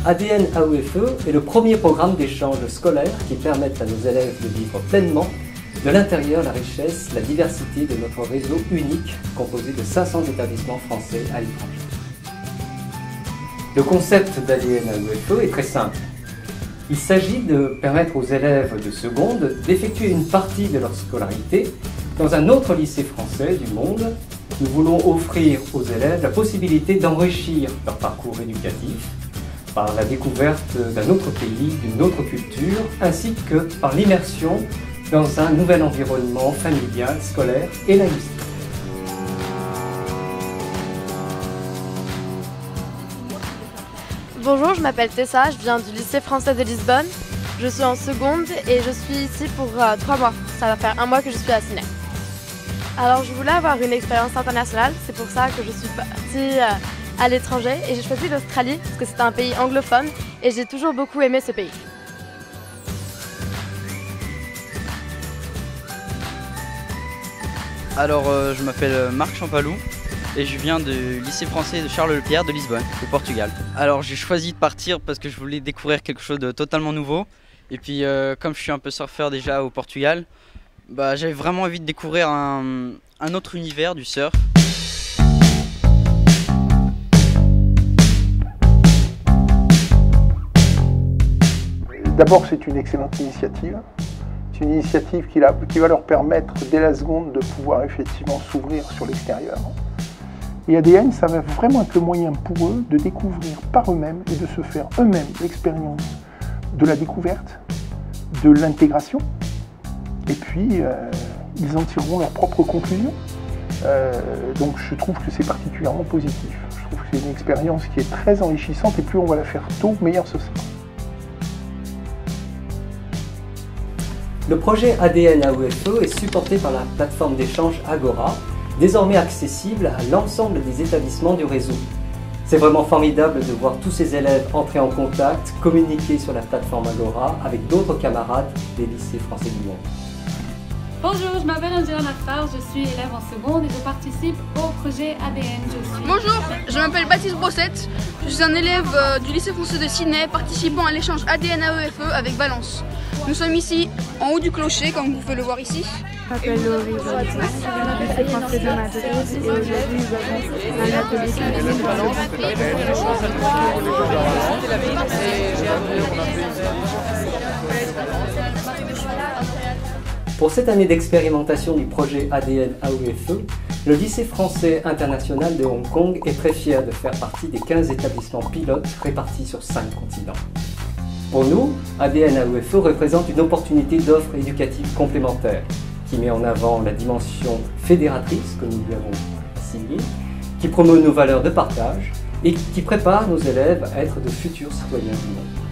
ADN AEFE est le premier programme d'échange scolaire qui permet à nos élèves de vivre pleinement de l'intérieur la richesse, la diversité de notre réseau unique composé de 500 établissements français à l'étranger. Le concept d'ADN AEFE est très simple. Il s'agit de permettre aux élèves de seconde d'effectuer une partie de leur scolarité dans un autre lycée français du monde. Nous voulons offrir aux élèves la possibilité d'enrichir leur parcours éducatif par la découverte d'un autre pays, d'une autre culture, ainsi que par l'immersion dans un nouvel environnement familial, scolaire et linguistique. Bonjour, je m'appelle Tessa, je viens du lycée français de Lisbonne. Je suis en seconde et je suis ici pour 3 mois. Ça va faire 1 mois que je suis à Sydney. Alors je voulais avoir une expérience internationale, c'est pour ça que je suis partie à l'étranger et j'ai choisi l'Australie parce que c'est un pays anglophone et j'ai toujours beaucoup aimé ce pays. Alors je m'appelle Marc Champalou et je viens du lycée français de Charles Lepierre de Lisbonne, au Portugal. Alors j'ai choisi de partir parce que je voulais découvrir quelque chose de totalement nouveau. Et puis comme je suis un peu surfeur déjà au Portugal, j'avais vraiment envie de découvrir un autre univers du surf. D'abord, c'est une excellente initiative. C'est une initiative qui va leur permettre, dès la seconde, de pouvoir effectivement s'ouvrir sur l'extérieur. Et ADN, ça va vraiment être le moyen pour eux de découvrir par eux-mêmes et de se faire eux-mêmes l'expérience de la découverte, de l'intégration. Et puis, ils en tireront leurs propres conclusions. Donc je trouve que c'est particulièrement positif. Je trouve que c'est une expérience qui est très enrichissante et plus on va la faire tôt, meilleur ce sera. Le projet ADN AEFE est supporté par la plateforme d'échange Agora, désormais accessible à l'ensemble des établissements du réseau. C'est vraiment formidable de voir tous ces élèves entrer en contact, communiquer sur la plateforme Agora avec d'autres camarades des lycées français du monde. Bonjour, je m'appelle Angela Nassar, je suis élève en seconde et je participe au projet ADN. Bonjour, je m'appelle Baptiste Brossette, je suis un élève du lycée français de Sydney participant à l'échange ADN AEFE avec Valence. Nous sommes ici en haut du clocher, comme vous pouvez le voir ici. Je m'appelle Laurie, je suis du lycée français de Madrid et aujourd'hui nous avons un atelier Pour cette année d'expérimentation du projet ADN AEFE, le lycée français international de Hong Kong est très fier de faire partie des 15 établissements pilotes répartis sur 5 continents. Pour nous, ADN AEFE représente une opportunité d'offre éducative complémentaire qui met en avant la dimension fédératrice que nous lui avons assignée, qui promeut nos valeurs de partage et qui prépare nos élèves à être de futurs citoyens du monde.